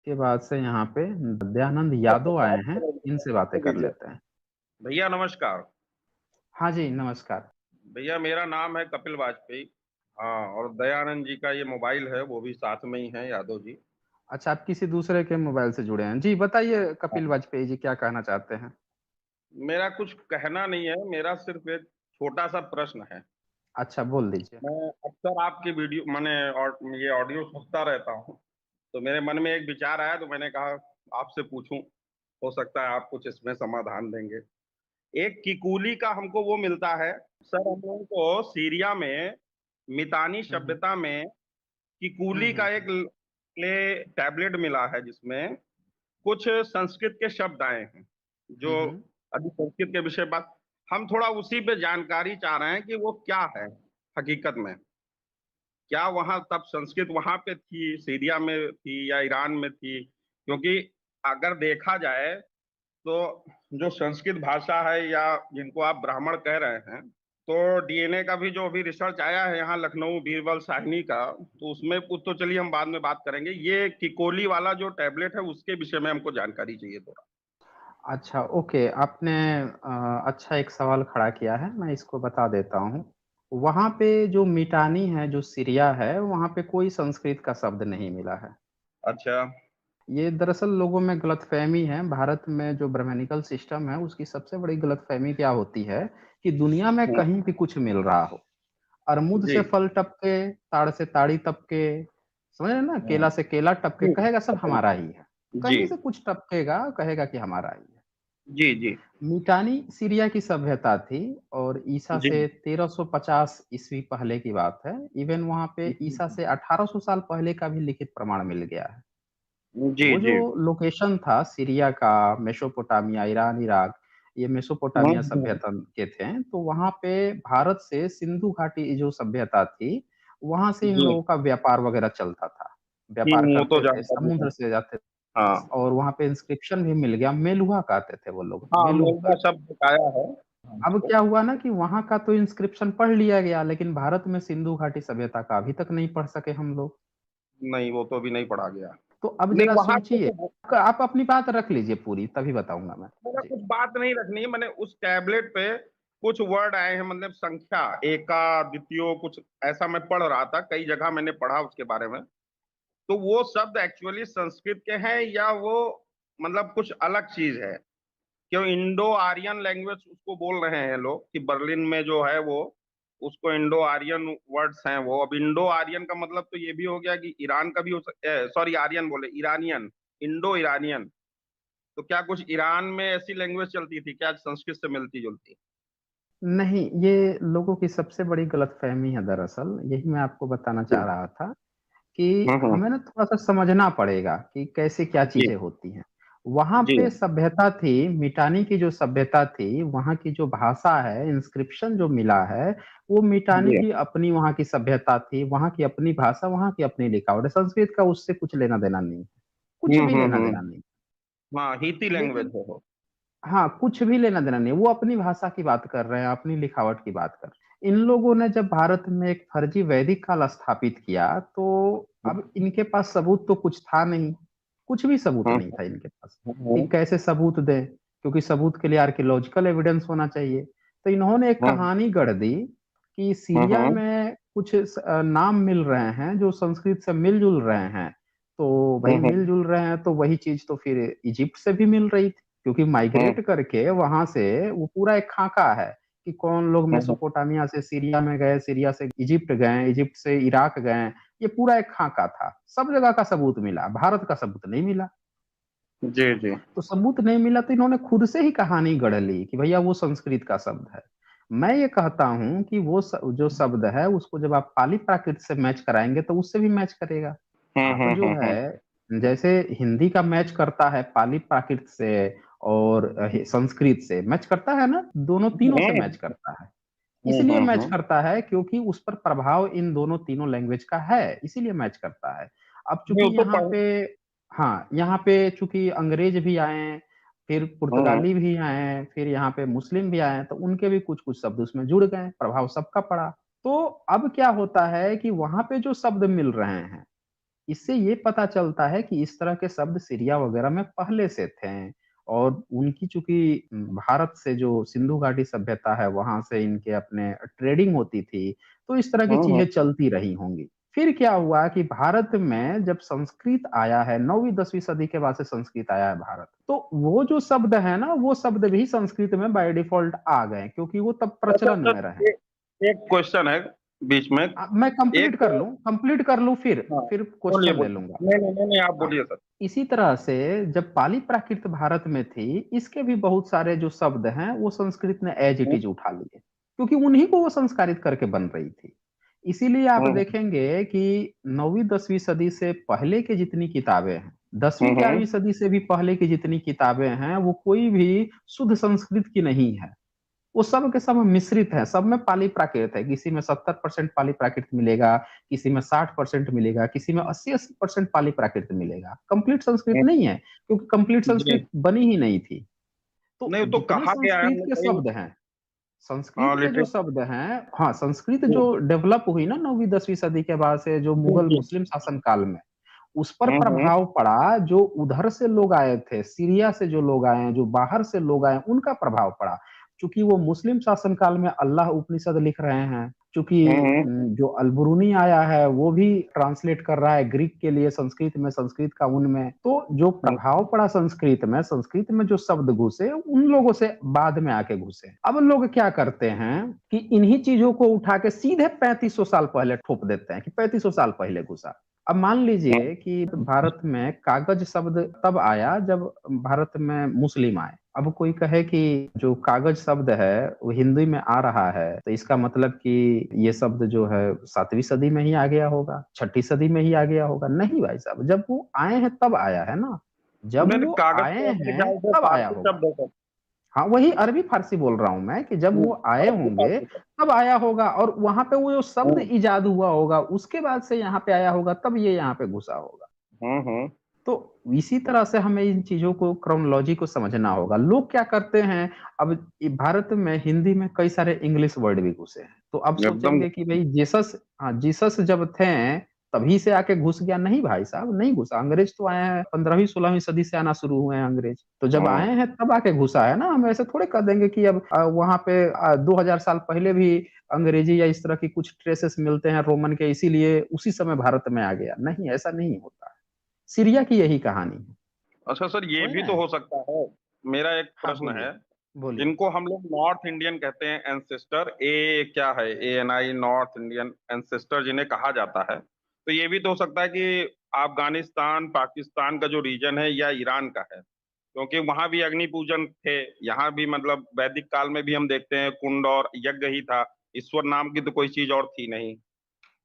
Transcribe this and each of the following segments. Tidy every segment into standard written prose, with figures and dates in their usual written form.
के बाद से यहाँ पे दयानंद यादव आए हैं, इनसे बातें कर कीजिए। लेते हैं। भैया नमस्कार। हाँ जी, नमस्कार। भैया मेरा नाम है कपिल वाजपेयी। हाँ, और दयानंद जी का ये मोबाइल है वो भी साथ में ही है, यादव जी। अच्छा, आप किसी दूसरे के मोबाइल से जुड़े हैं। जी, बताइए कपिल हाँ। वाजपेयी जी क्या कहना चाहते हैं? मेरा कुछ कहना नहीं है, मेरा सिर्फ एक छोटा सा प्रश्न है। अच्छा, बोल दीजिए। मैं अक्सर आपकी वीडियो मैंने और ये ऑडियो सुनता रहता हूँ, तो मेरे मन में एक विचार आया तो मैंने कहा आपसे पूछूं, हो सकता है आप कुछ इसमें समाधान देंगे। एक किकूली का हमको वो मिलता है। सर, हम लोगों को सीरिया में मितानी हुँ, हुँ। सभ्यता में हुँ, किकूली हुँ, का एक हुँ। प्ले टैबलेट मिला है जिसमें कुछ संस्कृत के शब्द आए हैं, हुँ, जो हुँ। अभी संस्कृत के विषय बात, हम थोड़ा उसी पे जानकारी चाह रहे हैं कि वो क्या है हकीकत में। क्या वहां तब संस्कृत वहां पे थी, सीरिया में थी या ईरान में थी? क्योंकि अगर देखा जाए तो जो संस्कृत भाषा है या जिनको आप ब्राह्मण कह रहे हैं, तो डीएनए का भी जो अभी रिसर्च आया है यहाँ लखनऊ बीरबल साहनी का, तो उसमें तो चलिए हम बाद में बात करेंगे। ये किकोली वाला जो टैबलेट है उसके विषय में हमको जानकारी चाहिए थोड़ा। अच्छा, ओके, आपने अच्छा एक सवाल खड़ा किया है, मैं इसको बता देता हूँ। वहाँ पे जो मिटानी है, जो सीरिया है, वहाँ पे कोई संस्कृत का शब्द नहीं मिला है। अच्छा। ये दरअसल लोगों में गलतफ़हमी है, भारत में जो ब्राह्मणिकल सिस्टम है, उसकी सबसे बड़ी गलतफ़हमी क्या होती है कि दुनिया में हम्म, कहीं भी कुछ मिल रहा हो, अरमुद जी। से फल टपके, ताड़ से ताड़ी टपके, समझ रहे हैं ना? केला हम्म, से केला टपके, जी, कहेगा सब हमारा ही है। जी, कहीं से कुछ टपकेगा, कहेगा कि हमारा ही है। जी, जी, मिटानी सीरिया की सभ्यता थी और ईसा जी, से 1350 ईस्वी पहले की बात है। इवन वहाँ पे ईसा से 1800 साल पहले का भी लिखित प्रमाण मिल गया है। जी, वो जो जी। लोकेशन था सीरिया का, मेसोपोटामिया, ईरान, इराक, ये मेसोपोटामिया हम्म, सभ्यता के थे, तो वहाँ पे भारत से सिंधु घाटी जो सभ्यता थी, वहाँ से इन जी। लोगों का व्यापार वगैरह चलता था। व्यापार वो तो करते थे, जानता हूँ मैं। समुद्र से जाते हाँ। और वहाँ पे इंस्क्रिप्शन भी मिल गया, मेलुहा कहते थे वो लोग, हाँ, मेरा मेलुहा। शब्द आया है। हाँ, अब इसको। क्या हुआ ना कि वहाँ का तो इंस्क्रिप्शन पढ़ लिया गया, लेकिन भारत में सिंधु घाटी सभ्यता का अभी तक नहीं पढ़ सके हम लोग। नहीं, वो तो अभी नहीं पढ़ा गया। तो अब नहीं, ज़रा वहां सोचिए, आप अपनी बात रख लीजिए पूरी, तभी बताऊँगा मैं। मैंने जी। कुछ बात नहीं रखनी है। मैंने उस टैबलेट पे कुछ वर्ड आए हैं, मतलब संख्या एका द्वितीयो कुछ ऐसा मैं पढ़ रहा था, कई जगह मैंने पढ़ा उसके बारे में। तो वो शब्द एक्चुअली संस्कृत के हैं या वो मतलब कुछ अलग चीज है? क्यों इंडो आर्यन लैंग्वेज उसको बोल रहे हैं लोग कि बर्लिन में जो है वो उसको इंडो आर्यन वर्ड्स हैं वो। अब इंडो आर्यन का मतलब तो ये भी हो गया कि ईरान का भी हो सकता, सॉरी आर्यन बोले, ईरानियन, इंडो ईरानियन। तो क्या कुछ ईरान में ऐसी लैंग्वेज चलती थी क्या संस्कृत से मिलती जुलती? नहीं, ये लोगों की सबसे बड़ी गलतफ़हमी है दरअसल, यही मैं आपको बताना चाह रहा था कि हम्म, हमें ना थोड़ा-सा समझना पड़ेगा कि कैसे क्या जी, चीज़ें होती हैं। वहाँ जी, पे सभ्यता थी, मिटानी की जो सभ्यता थी, वहाँ की जो भाषा है, इंस्क्रिप्शन जो मिला है, वो मिटानी जी। की अपनी वहाँ की सभ्यता थी, वहाँ की अपनी भाषा, वहाँ की अपनी लिखावट है, संस्कृत का उससे कुछ लेना-देना नहीं है, कुछ भी लेना-देना नहीं। हाँ, हीती लैंग्वेज लेकिन है वो। हाँ, कुछ भी लेना-देना नहीं, वो अपनी भाषा की बात कर रहे हैं, अपनी लिखावट की बात कर रहे हैं। इन लोगों ने जब भारत में एक फर्जी वैदिक काल स्थापित किया, तो अब इनके पास सबूत तो कुछ था नहीं, कुछ भी सबूत नहीं था इनके पास, कि कैसे सबूत दें, क्योंकि सबूत के लिए आर्कियोलॉजिकल एविडेंस होना चाहिए। तो इन्होंने एक कहानी गढ़ दी कि सीरिया में कुछ नाम मिल रहे हैं, जो संस्कृत से मिल-जुल रहे हैं, तो भई मिल-जुल रहे हैं, तो वही चीज़ तो फिर इजिप्ट से भी मिल रही थी। क्योंकि माइग्रेट करके वहां से वो पूरा एक खाका है कि कौन लोग मेसोपोटामिया से सीरिया में गए, सीरिया से इजिप्ट गए, इजिप्ट से इराक गए, ये पूरा एक खाका था। सब जगह का सबूत मिला, भारत का सबूत नहीं मिला। जी, जी। तो सबूत नहीं मिला तो इन्होंने खुद से ही कहानी गढ़ ली कि भैया वो संस्कृत का शब्द है। मैं ये कहता हूँ कि जो शब्द है उसको जब आप पाली प्राकृत से मैच कराएंगे तो उससे भी मैच करेगा। आप जो है जैसे हिंदी का मैच करता है पाली प्राकृत से और संस्कृत से मैच करता है ना, दोनों तीनों से मैच करता है। इसलिए मैच करता है क्योंकि उस पर प्रभाव इन दोनों तीनों लैंग्वेज का है, इसीलिए मैच करता है। अब नहीं, चूंकि वो तो यहाँ पे हाँ, यहाँ पे चूंकि अंग्रेज भी आए, फिर पुर्तगाली भी आए, फिर यहाँ पे मुस्लिम भी आए, तो उनके भी कुछ कुछ शब्द उसमें जुड़ गए, प्रभाव सबका पड़ा। तो अब क्या होता है कि वहां पे जो शब्द मिल रहे हैं, इससे ये पता चलता है कि इस तरह के शब्द सीरिया वगैरह में पहले से थे, और उनकी चूंकि भारत से जो सिंधु घाटी सभ्यता है वहां से इनके अपने ट्रेडिंग होती थी, तो इस तरह की हम्म। चीजें चलती रही होंगी। फिर क्या हुआ कि भारत में जब संस्कृत आया है, 9वीं 10वीं सदी के बाद से संस्कृत आया है भारत, तो वो जो शब्द है ना, वो शब्द भी संस्कृत में बाय डिफॉल्ट आ गए, क्योंकि वो तब अच्छा प्रचलन में रहे। सर, एक क्वेश्चन है बीच में। मैं कंप्लीट एक, कर लूं, कंप्लीट कर लूं, फिर हाँ, फिर बोलिए क्वेश्चन ले बोलिए, लूंगा। नहीं नहीं नहीं नहीं, आप हाँ, बोलिए सर। इसी तरह से जब पाली प्राकृत भारत में थी, इसके भी बहुत सारे जो शब्द हैं वो संस्कृत ने एज इट हम्म इज उठा लिए, क्योंकि उन्हीं को वो संस्कारित करके बन रही थी। इसीलिए आप हम्म देखेंगे कि 9वीं 10वीं सदी से पहले की जितनी किताबें हैं, दसवीं हम्म। ग्यारहवीं सदी से भी पहले की जितनी किताबें हैं, वो कोई भी शुद्ध संस्कृत की नहीं है। वो सब के सब मिश्रित है, सब में पाली प्राकृत है। किसी में 70% पाली प्राकृत मिलेगा, किसी में 60% मिलेगा, किसी में 80-80% पाली प्राकृत मिलेगा। कंप्लीट संस्कृत हम्म, नहीं है, क्योंकि कंप्लीट जी। संस्कृत बनी ही नहीं थी। तो नहीं तो जितने कहा गया है संस्कृत हमने के कहीं। शब्द हैं, संस्कृत हाँ, के जो लिटरेचर। शब्द हैं, हाँ, संस्कृत जी जो डेवलप हुई ना 9वीं 10वीं सदी के बाद से, जो जी मुगल जी। मुस्लिम शासन काल में, उस पर हम्म। प्रभाव पड़ा। जो उधर से लोग आए थे, सीरिया से जो लोग आए हैं, जो बाहर से लोग आए हैं, उनका प्रभाव पड़ा। चूंकि वो मुस्लिम शासन काल में अल्लाह उपनिषद लिख रहे हैं, चूंकि हम्म जो अलबरूनी आया है वो भी ट्रांसलेट कर रहा है ग्रीक के लिए संस्कृत में, संस्कृत का उनमें, तो जो हम्म। प्रभाव पड़ा संस्कृत में जो शब्द घुसे, उन लोगों से बाद में आके घुसे। अब लोग क्या करते हैं कि इन्हीं चीजों को उठा के सीधे 3500 साल पहले ठोप देते हैं कि 3500 साल पहले घुसा। अब मान लीजिए कि भारत में कागज शब्द तब आया जब भारत में मुस्लिम आए। अब कोई कहे कि जो कागज शब्द है वो हिंदी में आ रहा है, तो इसका मतलब कि ये शब्द जो है 7वीं सदी में ही आ गया होगा, 6ठी सदी में ही आ गया होगा। नहीं भाई साहब, जब वो आए हैं तब आया है ना, जब नहीं नहीं, वो कागज आए तो अपने हैं ख्याल से तब आया फारसी होगा। शब्द है सर। हाँ, वही अरबी फारसी बोल रहा हूं मैं, कि जब वो आए अरबी होंगे फारसी शब्द। तब आया होगा, और वहां पे वो जो शब्द हम्म इजाद हुआ होगा उसके बाद से यहाँ पे आया होगा, तब ये यहाँ पे घुसा होगा। हम्म। तो इसी तरह से हमें इन चीजों को, क्रोनोलॉजी को समझना होगा। लोग क्या करते हैं, अब भारत में हिंदी में कई सारे इंग्लिश वर्ड भी घुसे हैं, तो अब एकदम। सोचेंगे कि भाई जीसस, हाँ, जीसस जब थे तभी से आके घुस गया। नहीं भाई साहब, नहीं घुसा। अंग्रेज तो आए हैं 15वीं 16वीं सदी से आना शुरू हुए हैं अंग्रेज, तो जब आए हम्म। हैं तब आके घुसा है ना। हम ऐसे थोड़े कर देंगे कि अब वहां पे 2000 साल पहले भी अंग्रेजी या इस तरह की कुछ ट्रेसेस मिलते हैं रोमन के, इसीलिए उसी समय भारत में आ गया। नहीं, ऐसा नहीं होता है। सीरिया की यही कहानी है। अच्छा सर, ये वही भी ना। तो हो सकता है। मेरा एक हाँ, प्रश्न है। बोलिए बोलिए। जिनको हम लोग नॉर्थ इंडियन कहते हैं एंसेस्टर, ए क्या है, ANI, नॉर्थ इंडियन एंसेस्टर जिन्हें कहा जाता है, तो ये भी तो हो सकता है कि अफगानिस्तान पाकिस्तान का जो रीजन है या ईरान का है, क्योंकि वहां भी अग्नि पूजन थे। यहाँ भी मतलब वैदिक काल में भी हम देखते हैं कुंड और यज्ञ ही था। ईश्वर नाम की तो कोई चीज और थी नहीं।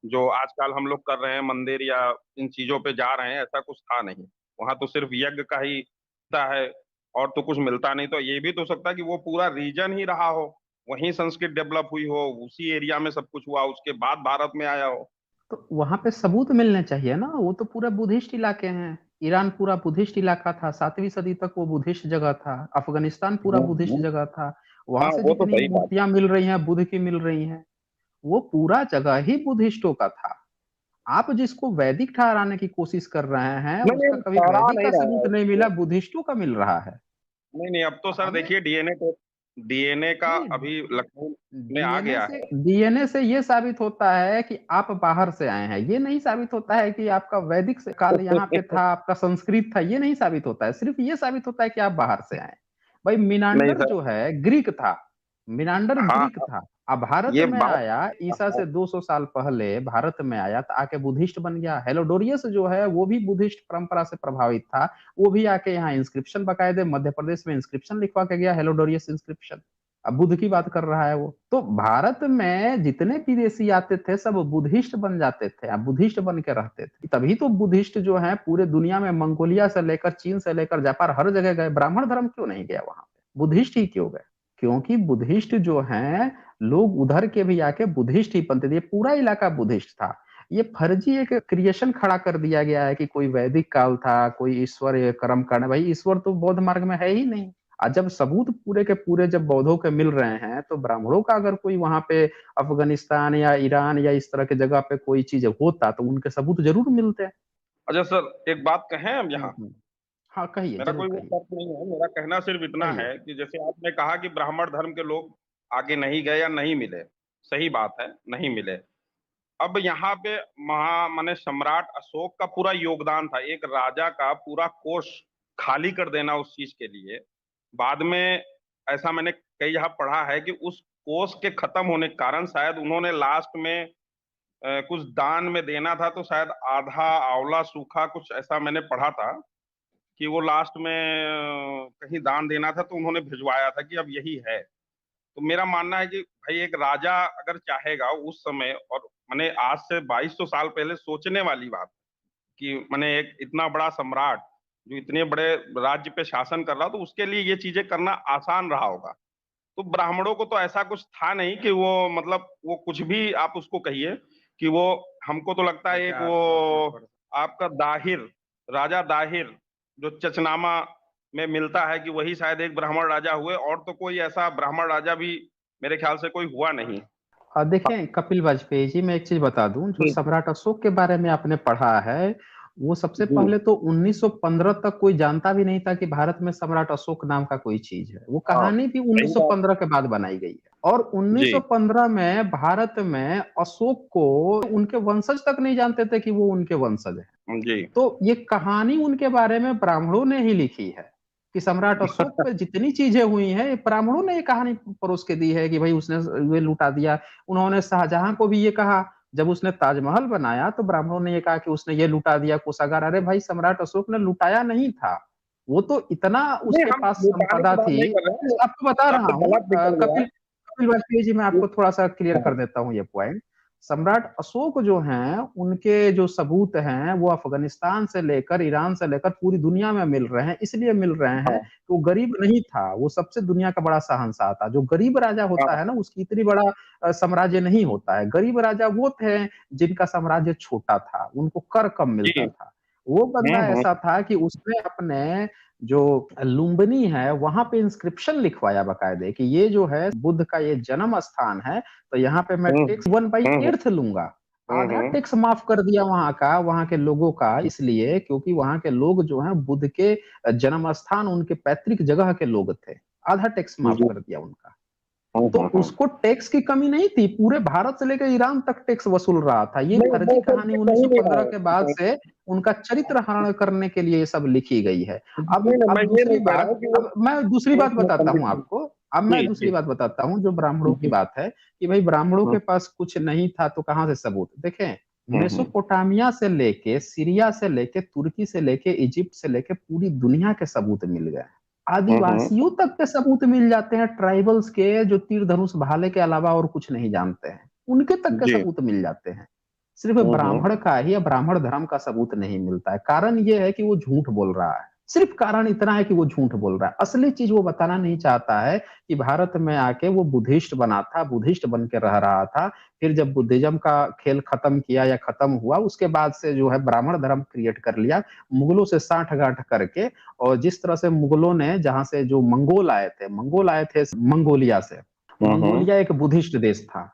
जो आजकल हम लोग कर रहे हैं मंदिर या इन चीजों पे जा रहे हैं, ऐसा कुछ था नहीं। वहां तो सिर्फ यज्ञ का ही था है, और तो कुछ मिलता नहीं। तो ये भी तो सकता है कि वो पूरा रीजन ही रहा हो, वहीं संस्कृत डेवलप हुई हो, उसी एरिया में सब कुछ हुआ, उसके बाद भारत में आया हो। तो वहां पे सबूत मिलने चाहिए ना, वो तो पूरा बुद्धिस्ट इलाके हैं। ईरान पूरा बुद्धिस्ट इलाका था, 7वीं सदी तक वो बुद्धिस्ट जगह था। अफगानिस्तान पूरा बुद्धिस्ट हम्म। जगह था। वहां हाँ, से वो तो जितनी सही बात। मूर्तियां मिल रही हैं बुद्ध की मिल रही हैं, वो पूरा जगह ही बुद्धिस्टों का था। आप जिसको वैदिक ठहराने की कोशिश कर रहे हैं, नहीं उसका नहीं, कभी ठहरा वैदिक नहीं का रहा सबूत है नहीं मिला, उसको। बुद्धिस्टों का मिल रहा है। नहीं नहीं, अब तो सर हमें देखिए डीएनए का नहीं, अभी लखनऊ में आ डीएनए गया से है। डीएनए से ये साबित होता है कि आप बाहर से आए हैं। ये नहीं साबित होता है कि आपका वैदिक से काल यहाँ पे था, आपका संस्कृत था। ये नहीं साबित होता है, सिर्फ ये साबित होता है कि आप बाहर से आए। भाई नहीं मिनांडर सर। जो है ग्रीक था, मिनांडर हाँ ग्रीक हाँ, था। अब भारत ये में बात। आया, ईसा हाँ। से 200 साल पहले भारत में आया, तो आके बुद्धिस्ट बन गया। हेलोडोरियस जो है वो भी बुद्धिस्ट परंपरा से प्रभावित था। वो भी आके यहाँ इंस्क्रिप्शन, बकायदे मध्य प्रदेश में इंस्क्रिप्शन लिखवा के गया, हेलोडोरियस इंस्क्रिप्शन। अब बुद्ध की बात कर रहा है वो। तो भारत में जितने विदेशी आते थे सब बुद्धिस्ट बन जाते थे, अब बुद्धिस्ट बन के रहते थे। तभी तो बुद्धिस्ट जो है पूरे दुनिया में, मंगोलिया से लेकर चीन से लेकर जापान, हर जगह गए। ब्राह्मण धर्म क्यों नहीं गया वहां पे, बुद्धिस्ट ही क्यों गए? क्योंकि बुद्धिस्ट जो है, लोग उधर के भी आके बुद्धिस्ट ही बनते थे। ये पूरा इलाका बुद्धिस्ट था। ये फर्जी एक क्रिएशन खड़ा कर दिया गया है कि कोई वैदिक काल था, कोई ईश्वर ये कर्म करने। भाई ईश्वर तो बौद्ध मार्ग में है ही नहीं। और जब सबूत पूरे के पूरे जब बौद्धों के मिल रहे हैं, तो ब्राह्मणों का अगर कोई वहां पे अफगानिस्तान या ईरान या इस तरह की जगह पे कोई चीज होता, तो उनके सबूत जरूर मिलते हैं। अच्छा सर, एक बात कहें हम यहाँ। हाँ कहिए, मेरा जरूर कोई वो कहिए। तर्क नहीं है, मेरा कहना सिर्फ इतना कहिए। है कि जैसे आपने कहा कि ब्राह्मण धर्म के लोग आगे नहीं गए या नहीं मिले, सही बात है, नहीं मिले। अब यहाँ पे महा माने सम्राट अशोक का पूरा योगदान था, एक राजा का पूरा कोष खाली कर देना उस चीज के लिए। बाद में ऐसा मैंने कई जगह पढ़ा है कि उस कोष के खत्म होने के कारण शायद उन्होंने लास्ट में कुछ दान में देना था, तो शायद आधा आंवला सूखा कुछ ऐसा मैंने पढ़ा था कि वो लास्ट में कहीं दान देना था, तो उन्होंने भिजवाया था कि अब यही है। तो मेरा मानना है कि भाई एक राजा अगर चाहेगा उस समय, और मैंने आज से 2200 साल पहले सोचने वाली बात कि मैंने एक इतना बड़ा सम्राट जो इतने बड़े राज्य पे शासन कर रहा, तो उसके लिए ये चीजें करना आसान रहा होगा। तो ब्राह्मणों को तो ऐसा कुछ था नहीं कि वो मतलब वो कुछ भी आप उसको कहिए कि वो, हमको तो लगता है एक वो आपका दाहिर, राजा दाहिर जो चचनामा में मिलता है कि वही शायद एक ब्राह्मण राजा हुए, और तो कोई ऐसा ब्राह्मण राजा भी मेरे ख्याल से कोई हुआ नहीं। देखें कपिल वाजपेयी जी, मैं एक चीज बता दूं, जो जी सम्राट अशोक के बारे में आपने पढ़ा है, वो सबसे जी। पहले तो 1915 तक कोई जानता भी नहीं था कि भारत में सम्राट अशोक नाम का कोई चीज है। वो हाँ, कहानी भी सही बात। 1915 के बाद बनाई गई है। और जी 1915 में भारत में अशोक को उनके वंशज तक नहीं जानते थे कि वो उनके वंशज हैं। जी। तो ये कहानी उनके बारे में ब्राह्मणों ने ही लिखी है कि सम्राट अशोक पे जितनी चीजें हुई हैं, ये ब्राह्मणों ने ये कहानी परोस के दी है कि भाई उसने ये लुटा दिया। उन्होंने शाहजहां को भी ये कहा, जब उसने ताजमहल बनाया तो ब्राह्मणों ने ये कहा कि उसने ये लुटा दिया कोषागार। अरे भाई, सम्राट अशोक ने लुटाया नहीं था, वो तो इतना नहीं, उसके हम पास लुटाने संपदा की बात थी। नहीं कर रहे हैं, आपको बता रहा शब्द हूँ, गलत निकल गया कपिल कपिल वाजपेयी जी, मैं आपको थोड़ा सा क्लियर कर है। देता हूँ ये पॉइंट। सम्राट अशोक जो हैं, उनके जो सबूत हैं वो अफगानिस्तान से लेकर ईरान से लेकर पूरी दुनिया में मिल रहे हैं। इसलिए मिल रहे हैं हाँ कि वो गरीब नहीं था, वो सबसे दुनिया का बड़ा शहंशाह था। जो गरीब राजा होता हाँ। है ना, उसकी इतनी बड़ा साम्राज्य नहीं होता है। गरीब राजा वो थे जिनका साम्राज्य छोटा था, उनको कर कम मिलता जी। था। वो बंदा हम्म। ऐसा था कि उसने अपने जो लुम्बिनी है वहां पे इंस्क्रिप्शन लिखवाया बकायदे कि ये जो है बुद्ध का ये जन्म स्थान है, तो यहाँ पे मैं हम्म टैक्स 1/8 लूंगा। आधा हम्म। टैक्स माफ कर दिया वहां का, वहां के लोगों का, इसलिए क्योंकि वहां के लोग जो हैं बुद्ध के जन्म स्थान, उनके पैतृक जगह के लोग थे। आधा टैक्स माफ जी। कर दिया उनका। तो हम्म। उसको टैक्स की कमी नहीं थी, पूरे भारत से लेकर ईरान तक टैक्स वसूल रहा था। ये नहीं, फर्जी वो सब कहानी तो कहीं नहीं 1915 के बाद है। से उनका चरित्र हरण करने के लिए ये सब लिखी गई है। नहीं नहीं, मैं अब ये दूसरी नहीं कह रहा बात, हूँ कि वो अब मैं दूसरी बात उसमें बताता हूँ पंडित जी। आपको। अब मैं जी दूसरी जी बात बताता हूँ, जो ब्राह्मणों की हम्म बात है कि भाई ब्राह्मणों हम्म के पास कुछ नहीं था तो कहाँ से सबूत देखें। हम्म मेसोपोटामिया से लेके, सीरिया से लेके, तुर्की से लेके, इजिप्ट से लेके पूरी दुनिया के सबूत मिल गए। हम्म। आदिवासियों तक के सबूत मिल जाते हैं, ट्राइबल्स के, जो तीर धनुष भाले के अलावा और कुछ नहीं जानते हैं, उनके तक के जी। सबूत मिल जाते हैं। सिर्फ हम्म। ब्राह्मण का ही या ब्राह्मण धर्म का सबूत नहीं मिलता है। कारण यह है कि वो झूठ बोल रहा है। सिर्फ कारण इतना है कि वो झूठ बोल रहा है, असली चीज वो बताना नहीं चाहता है कि भारत में आके वो बुद्धिस्ट बना था, बुद्धिस्ट बन के रह रहा था। फिर जब बुद्धिज्म का खेल खत्म किया या खत्म हुआ, उसके बाद से जो है ब्राह्मण धर्म क्रिएट कर लिया, मुगलों से साठ गांठ करके। और जिस तरह से मुगलों ने, जहां से जो मंगोल आए थे मंगोलिया से। हम्म मंगोलिया एक बुद्धिस्ट देश था।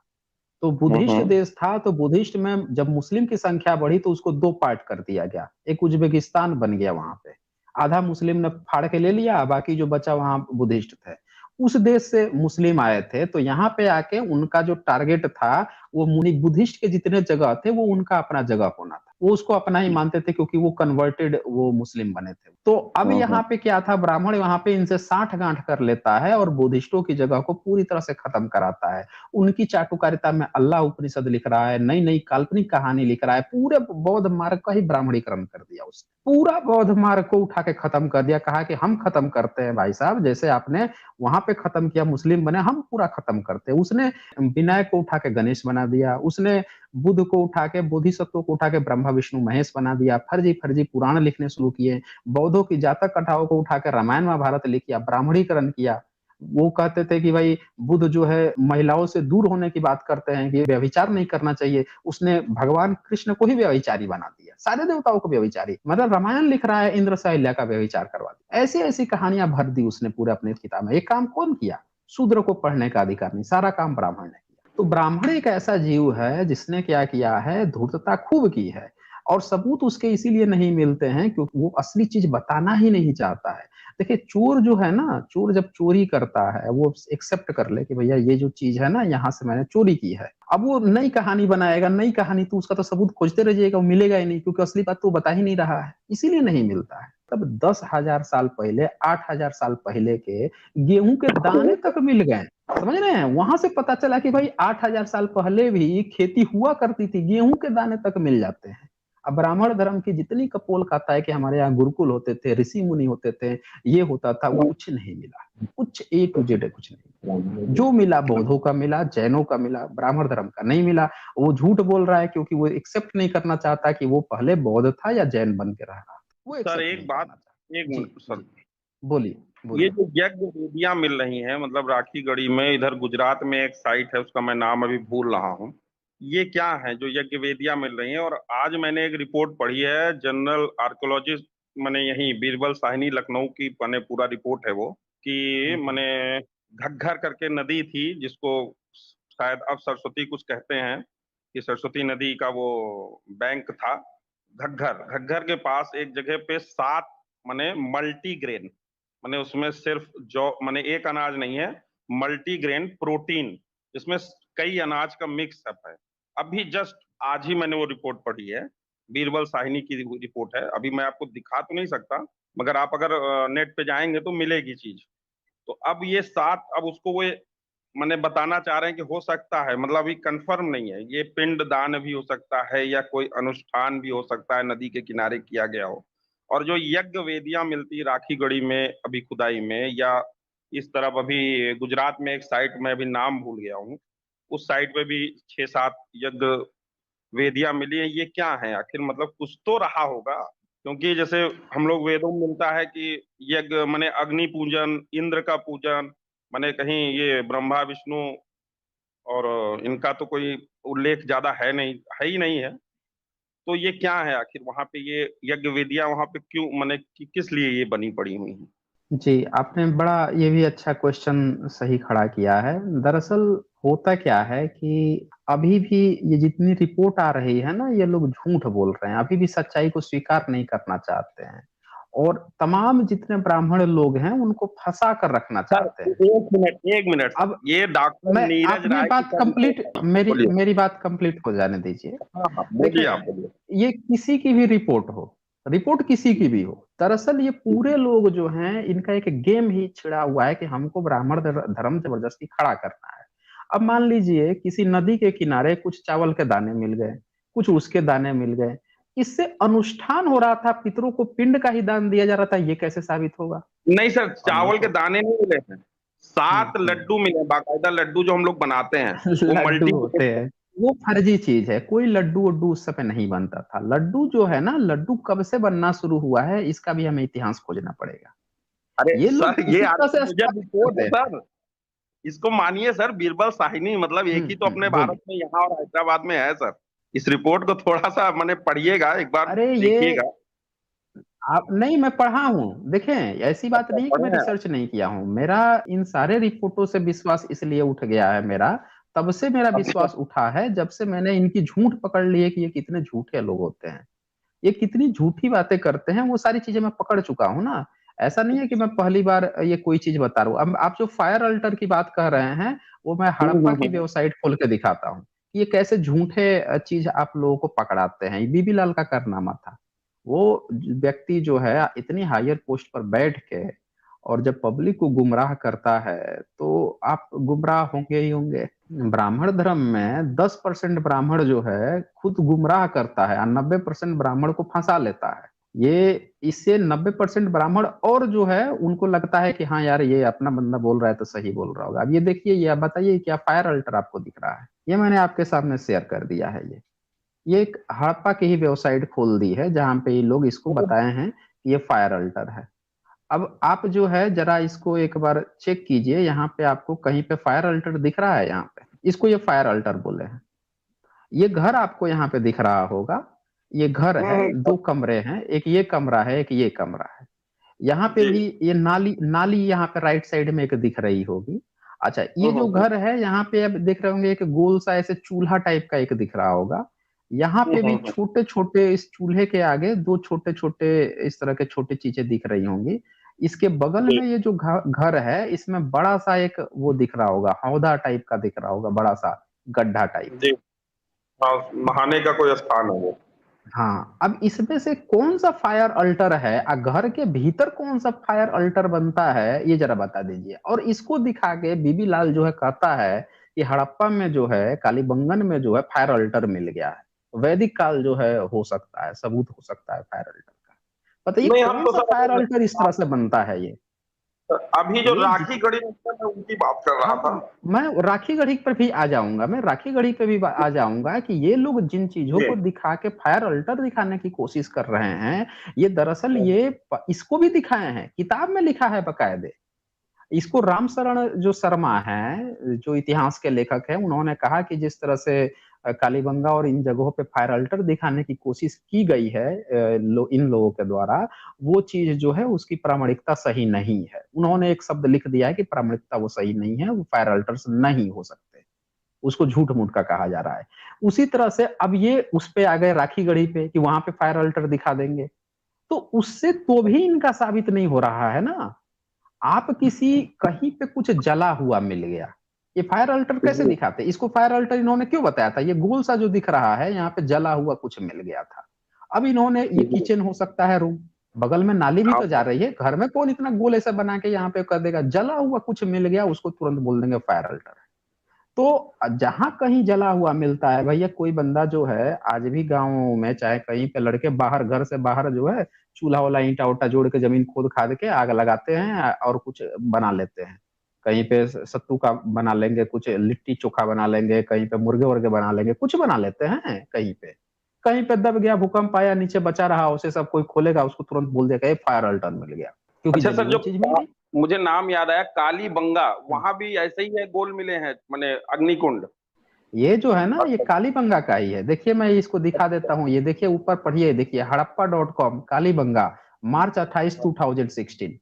तो बुद्धिस्ट हम्म देश था, तो बुद्धिस्ट में जब मुस्लिम की संख्या बढ़ी तो उसको दो पार्ट कर दिया गया, एक उज्बेकिस्तान बन गया वहां पे। आधा मुस्लिम ने फाड़ के ले लिया, बाकी जो बचा वहां बुद्धिस्ट थे। उस देश से मुस्लिम आए थे, तो यहाँ पे आके उनका जो टारगेट था, वो मुनि बुद्धिस्ट के जितने जगह थे वो उनका अपना जगह होना था। वो उसको अपना ही मानते थे क्योंकि वो कन्वर्टेड, वो मुस्लिम बने थे। तो अब हम्म। यहाँ पे क्या था, ब्राह्मण यहाँ पे इनसे साठ गांठ कर लेता है और बुद्धिस्टों की जगह को पूरी तरह से खत्म कराता है। उनकी चाटुकारिता में अल्लाह उपनिषद लिख रहा है, नई नई काल्पनिक कहानी लिख रहा है। पूरे बौद्ध मार्ग का ही ब्राह्मणीकरण कर दिया उसने, पूरा बौद्ध मार्ग को उठा के खत्म कर दिया। कहा कि हम खत्म करते हैं भाई साहब, जैसे आपने वहां पे खत्म किया, मुस्लिम बने, हम पूरा खत्म करते हैं। उसने विनायक को उठा के गणेश बना दिया, उसने बुद्ध को उठा के, बोधिसत्व को उठा के ब्रह्मा विष्णु महेश बना दिया। फर्जी फर्जी पुराण लिखने शुरू किए। बौद्धों की जातक कथाओं को उठा के रामायण महाभारत लिख किया, ब्राह्मणीकरण किया। वो कहते थे कि भाई बुद्ध जो है महिलाओं से दूर होने की बात करते हैं, कि व्यभिचार नहीं करना चाहिए। उसने भगवान कृष्ण को ही व्यभिचारी बना दिया, सारे देवताओं को व्यभिचारी, मतलब रामायण लिख रहा है इंद्र से अहिल्या का व्यभिचार करवा दिया। ऐसी ऐसी कहानियां भर दी उसने पूरे अपने किताब में। ये काम कौन किया? शूद्र को पढ़ने का अधिकार नहीं, सारा काम ब्राह्मण ने किया। तो ब्राह्मण एक ऐसा जीव है जिसने क्या किया है, धूर्तता खूब की है। और सबूत उसके इसीलिए नहीं मिलते हैं क्योंकि वो असली चीज बताना ही नहीं चाहता है। देखिए चोर जो है ना, चोर जब चोरी करता है वो एक्सेप्ट कर ले कि भैया ये जो चीज है ना यहाँ से मैंने चोरी की है, अब वो नई कहानी बनाएगा, नई कहानी तो उसका तो सबूत खोजते रह जाएगा, वो मिलेगा ही नहीं क्योंकि असली बात तो वो बता ही नहीं रहा है, इसीलिए नहीं मिलता है। तब 10,000 साल पहले, 8,000 साल पहले के गेहूं के दाने तक मिल गए, समझ रहे हैं? वहां से पता चला कि भाई 8,000 साल पहले भी खेती हुआ करती थी, गेहूं के दाने तक मिल जाते हैं। अब ब्राह्मण धर्म की जितनी कपोल खाता है कि हमारे यहाँ गुरुकुल होते थे, ऋषि मुनि होते थे, ये होता था, वो कुछ नहीं मिला, कुछ A to Z कुछ नहीं। जो मिला बौद्धों का मिला, जैनों का मिला, ब्राह्मण धर्म का नहीं मिला। वो झूठ बोल रहा है क्योंकि वो एक्सेप्ट नहीं करना चाहता कि वो पहले बौद्ध था या जैन बन के रह रहा था, वो सर एक्सेप्ट एक नहीं बात, करना चाहता। एक जी मिनट सर, जी, बोलिए ये बोलिए। जो यज्ञ वेदियां मिल रही हैं मतलब राखी गढ़ी में, इधर गुजरात में एक साइट है उसका मैं नाम अभी भूल रहा हूँ, ये क्या है जो यज्ञ वेदियां मिल रही हैं? और आज मैंने एक रिपोर्ट पढ़ी है, जनरल आर्कोलॉजिस्ट मैंने यही बीरबल साहनी लखनऊ की मैंने पूरा रिपोर्ट है वो, कि मैंने घग्घर करके नदी थी जिसको शायद अब सरस्वती कुछ कहते हैं, कि सरस्वती नदी का वो बैंक था घग्घर। घग्घर के पास एक जगह पे 7 माने मल्टीग्रेन, माने उसमें सिर्फ जौ माने एक अनाज नहीं है, मल्टीग्रेन प्रोटीन, इसमें कई अनाज का मिक्स अप है। अभी जस्ट आज ही मैंने वो रिपोर्ट पढ़ी है, बीरबल साहिनी की रिपोर्ट है, अभी मैं आपको दिखा तो नहीं सकता, मगर आप अगर नेट पे जाएंगे तो मिलेगी चीज। तो अब ये 7, अब उसको वो मैंने बताना चाह रहे हैं कि हो सकता है, मतलब अभी कंफर्म नहीं है, ये पिंड दान भी हो सकता है या कोई अनुष्ठान भी हो सकता है, नदी के किनारे किया गया हो। और जो यज्ञ वेदियां मिलती राखी गढ़ी में अभी खुदाई में, या इस तरफ अभी गुजरात में एक साइट में अभी नाम भूल गया हूँ, उस साइट पे भी 6-7 यज्ञ वेदियां मिली है। ये क्या है आखिर, मतलब कुछ तो रहा होगा, क्योंकि जैसे हम लोग वेदों में मिलता है कि यज्ञ माने अग्नि पूजन, इंद्र का पूजन, माने कहीं ये ब्रह्मा विष्णु और इनका तो कोई उल्लेख ज्यादा है नहीं, है ही नहीं है। तो ये क्या है आखिर वहां पे, ये यज्ञ वेदियां वहां पे क्यों, माने किस लिए ये बनी पड़ी हुई हैं? जी, आपने बड़ा ये भी अच्छा क्वेश्चन सही खड़ा किया है। दरअसल होता क्या है कि अभी भी ये जितनी रिपोर्ट आ रही है ना, ये लोग झूठ बोल रहे हैं, अभी भी सच्चाई को स्वीकार नहीं करना चाहते हैं, और तमाम जितने ब्राह्मण लोग हैं उनको फंसा कर रखना सर चाहते हैं। एक मिनट, एक मिनट सर, अब ये डॉक्टर मैं नीरज अपनी राय की बात सर कंप्लीट, रिपोर्ट है। मेरी बोलिए। मेरी बात कंप्लीट हो जाने दीजिए। हाँ हाँ बोलिए, आप देखें, बोलिए। ये किसी की भी रिपोर्ट हो, रिपोर्ट किसी की भी हो, दरअसल ये पूरे लोग जो हैं इनका एक गेम ही छिड़ा हुआ है कि हमको ब्राह्मण धर्म जबरदस्ती खड़ा करना है। अब मान लीजिए किसी नदी के किनारे कुछ चावल के दाने मिल गए, कुछ उसके दाने मिल गए, इससे अनुष्ठान हो रहा था, पितरों को पिंड का ही दान दिया जा रहा था, ये कैसे साबित होगा? नहीं सर, और नहीं चावल के तो दाने नहीं मिले हैं, 7 लड्डू मिले, बाकायदा लड्डू जो हम लोग बनाते हैं, वो लड्डू मल्टी। होते हैं, वो फर्जी चीज है, कोई लड्डू वड्डू उस समय नहीं बनता था। लड्डू जो है ना, लड्डू कब से बनना शुरू हुआ है इसका भी हमें इतिहास खोजना पड़ेगा। अरे ये सर लोग ये इसी तरह से आर्कियोलॉजिकल स्थापित रिपोर्ट करते है हैं। सर, इसको मानिए सर, बीरबल साहिनी मतलब एक ही तो अपने भारत बोलिए। में यहाँ और हैदराबाद में है सर। इस रिपोर्ट को थोड़ा सा मैंने पढ़िएगा, एक बार अरे ये देखिएगा। आप नहीं, मैं पढ़ा हूं, देखें ऐसी बात अच्छा नहीं है कि पढ़े मैं हैं आप? रिसर्च नहीं किया हूं, मेरा इन सारे रिपोर्टों से विश्वास इसलिए उठ गया है मेरा, तब से मेरा अच्छा। विश्वास उठा है जब से मैंने इनकी झूठ पकड़ ली है कि ये कितने झूठे लोग होते हैं, ये कितनी झूठी बातें करते हैं, वो सारी चीजें मैं पकड़ चुका हूं ना। ऐसा नहीं है कि मैं पहली बार ये कोई चीज बता रहा हूँ। अब आप जो फायर अल्टर की बात कर रहे हैं, वो मैं हड़प्पा की हम्म। वेबसाइट खोल के दिखाता हूँ कि ये कैसे झूठे चीज आप लोगों को पकड़ाते हैं। ये बीबी लाल का कारनामा था। वो व्यक्ति जो है इतनी हायर पोस्ट पर बैठ के, और जब पब्लिक को गुमराह करता है तो आप गुमराह होंगे ही होंगे। ब्राह्मण धर्म में 10% ब्राह्मण जो है खुद गुमराह करता है और 90% ब्राह्मण को फंसा लेता है। ये इससे 90% ब्राह्मण और जो है उनको लगता है कि हाँ यार ये अपना बंदा बोल रहा है तो सही बोल रहा होगा। अब ये देखिए, ये आप बताइए क्या फायर अल्टर आपको दिख रहा है? ये मैंने आपके सामने शेयर कर दिया है। ये एक हड़प्पा की ही वेबसाइट खोल दी है जहां पे ये लोग इसको बताए हैं कि ये फायर अल्टर है। अब आप जो है जरा इसको एक बार चेक कीजिए, यहाँ पे आपको कहीं पे फायर अल्टर दिख रहा है? यहाँ पे इसको ये फायर अल्टर बोले हैं। ये घर आपको यहाँ पे दिख रहा होगा, ये घर है, हम्म। 2 कमरे हैं, एक ये कमरा है, एक ये कमरा है। यहाँ पे जी। भी ये नाली नाली यहाँ पे राइट साइड में एक दिख रही होगी। अच्छा, ये जो हम्म। घर है यहाँ पे अब देख रहे होंगे एक गोल सा ऐसे चूल्हा टाइप का एक दिख रहा होगा। यहाँ पे भी छोटे छोटे इस चूल्हे के आगे दो छोटे छोटे इस तरह के छोटी चीजें दिख रही होंगी। इसके बगल में ये जो घर है, इसमें बड़ा सा एक वो दिख रहा होगा, हौदा टाइप का दिख रहा होगा, बड़ा सा गड्ढा टाइप। जी हाँ, नहाने का कोई स्थान है वो। हाँ, अब इसमें से कौन सा फायर अल्टर है, घर के भीतर कौन सा फायर अल्टर बनता है, ये जरा बता दीजिए। और इसको दिखा के बीबी लाल जो है कहता है कि हड़प्पा में जो है, कालीबंगन में जो है फायर अल्टर मिल गया है, वैदिक काल जो है हो सकता है, सबूत हो सकता है फायर अल्टर का। बताइए नहीं, हम कौन तो सा सर फायर अल्टर इस तरह से बनता है ये। अभी जो ये राखी गढ़ी मिशन है उनकी बात कर रहा हाँ, था। मैं राखी गढ़ी पर भी आ जाऊंगा, मैं राखी गढ़ी पे भी आ जाऊंगा कि ये लोग जिन चीजों जी को दिखा के फायर अल्टर दिखाने की कोशिश कर रहे हैं, ये दरअसल ये इसको भी दिखाए हैं, किताब में लिखा है बकायदे। इसको राम शरण जो शर्मा है, जो इतिहास के लेखक है, उन्होंने कहा कि जिस तरह से कालीबंगा और इन जगहों पे फायर अल्टर दिखाने की कोशिश की गई है इन लोगों के द्वारा, वो चीज जो है उसकी प्रामाणिकता सही नहीं है। उन्होंने एक शब्द लिख दिया है कि प्रामाणिकता वो सही नहीं है, वो फायर अल्टर्स नहीं हो सकते, उसको झूठ मूठ का कहा जा रहा है। उसी तरह से अब ये उस पे आ गए राखी गढ़ी पे कि वहां पे फायर अल्टर दिखा देंगे, तो उससे तो भी इनका साबित नहीं हो रहा है ना। आप किसी कहीं पे कुछ जला हुआ मिल गया, ये फायर अल्टर कैसे दिखाते, इसको फायर अल्टर इन्होंने क्यों बताया था, ये गोल सा जो दिख रहा है यहाँ पे जला हुआ कुछ मिल गया था। अब इन्होंने ये किचन हो सकता है, रूम बगल में नाली भी तो जा रही है, घर में कौन इतना गोल ऐसा बना के यहाँ पे कर देगा, जला हुआ कुछ मिल गया उसको तुरंत बोल देंगे फायर अल्टर है। तो जहां कहीं जला हुआ मिलता है भैया, कोई बंदा जो है आज भी गाँव में चाहे कहीं पे लड़के बाहर घर से बाहर जो है चूल्हा वाला ईंटा उटा जोड़ के जमीन खोद खाद के आग लगाते हैं और कुछ बना लेते हैं। कहीं पे सत्तू का बना लेंगे, कुछ लिट्टी चोखा बना लेंगे, कहीं पे मुर्गे वर्गे बना लेंगे, कुछ बना लेते हैं। कहीं पे दब गया, भूकंप आया, नीचे बचा रहा, उसे सब कोई खोलेगा, उसको तुरंत बोल देगा ये फायर अल्टर मिल गया, क्योंकि अच्छा जली सर, हुई जो चीज मिल गई। मुझे नाम याद आया, कालीबंगा, वहां भी ऐसे ही है, गोल मिले हैं माने अग्निकुंड। ये जो है ना, ये कालीबंगा का ही है। देखिए मैं इसको दिखा देता हूँ, ये देखिए ऊपर पढ़िए, देखिए हड़प्पा.com कालीबंगा मार्च 28 2016।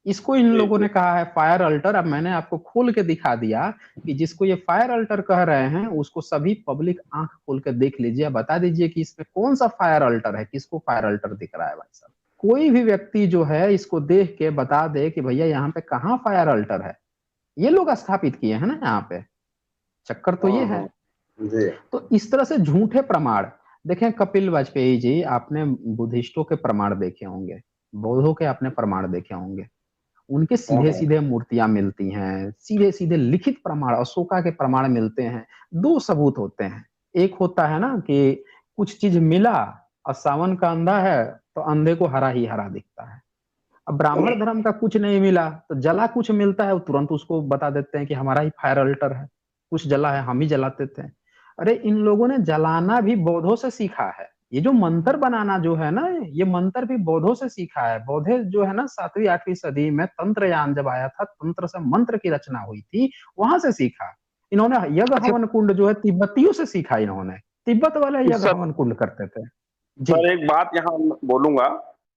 इसको इन जी लोगों जी। ने कहा है फायर अल्टर। अब मैंने आपको खोल के दिखा दिया कि जिसको ये फायर अल्टर कह रहे हैं उसको सभी पब्लिक आंख खोल के देख लीजिए, बता दीजिए कि इसमें कौन सा फायर अल्टर है, किसको फायर अल्टर दिख रहा है भाई साहब। कोई भी व्यक्ति जो है इसको देख के बता दे कि भैया यहाँ पे कहाँ फायर अल्टर है, ये लोग स्थापित किए हैं ना यहाँ पे, चक्कर तो ये है। जी तो इस तरह से झूठे प्रमाण, देखें कपिल वाजपेयी जी, आपने बुद्धिस्टों के प्रमाण देखे होंगे, बौद्धों के आपने प्रमाण देखे होंगे, उनके सीधे सीधे मूर्तियां मिलती हैं, सीधे सीधे लिखित प्रमाण, अशोका के प्रमाण मिलते हैं। दो सबूत होते हैं, एक होता है ना कि कुछ चीज मिला और सावन का अंधा है तो अंधे को हरा ही हरा दिखता है। अब ब्राह्मण धर्म का कुछ नहीं मिला तो जला कुछ मिलता है, वो तुरंत उसको बता देते हैं कि हमारा ही फायर अल्टर है, कुछ जला है हम ही जलाते थे। अरे इन लोगों ने जलाना भी बौद्धों से सीखा है, ये जो मंत्र बनाना जो है ना, ये मंत्र भी बौद्धों से सीखा है। बौद्धे जो है ना 7वीं 8वीं सदी में तंत्रयान जब आया था, तंत्र से मंत्र की रचना हुई थी, वहां से सीखा इन्होंने। यज्ञ अच्छा हवन कुंड जो है तिब्बतियों से सीखा इन्होंने, तिब्बत वाले यज्ञ सर, हवन कुंड करते थे। जी सर एक बात यहाँ बोलूंगा।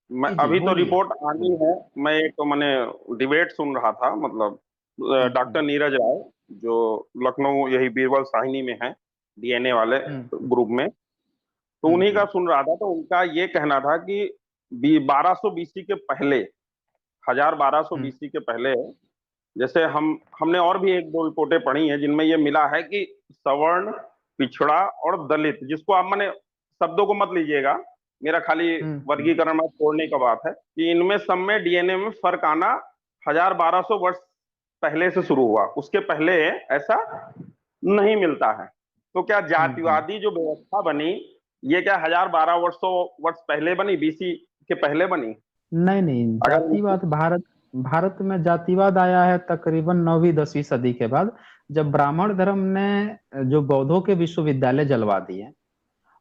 मैं जी जी अभी तो बोलिए। रिपोर्ट आनी है। मैं एक तो मैंने डिबेट सुन रहा था, मतलब डॉक्टर हम्म नीरज राय, जो लखनऊ यही बीरबल साहिनी में है, डीएनए वाले हम्म ग्रुप में, तो उन्हीं का हम्म सुन रहा था। तो उनका ये कहना था कि 1200 बीसी के पहले, 1200 हम्म बीसी के पहले, जैसे हमने और भी एक दो रिपोर्टें पढ़ी हैं जिनमें ये मिला है कि सवर्ण, पिछड़ा और दलित, जिसको आप माने शब्दों को मत लीजिएगा, मेरा खाली हम्म। वर्गीकरण में छोड़ने का बात है, कि इनमें सब में डीएनए में फर्क आना 1200 वर्ष पहले से शुरू हुआ, उसके पहले ऐसा नहीं मिलता है। तो क्या हम्म। जातिवादी जो व्यवस्था बनी, ये क्या 1200 वर्ष पहले बनी, बीसी के पहले बनी? नहीं नहीं, अगर जातिवाद भारत भारत में जातिवाद आया है तकरीबन 9वीं 10वीं सदी के बाद, जब ब्राह्मण धर्म ने जो बौद्धों के विश्वविद्यालय जलवा दिए,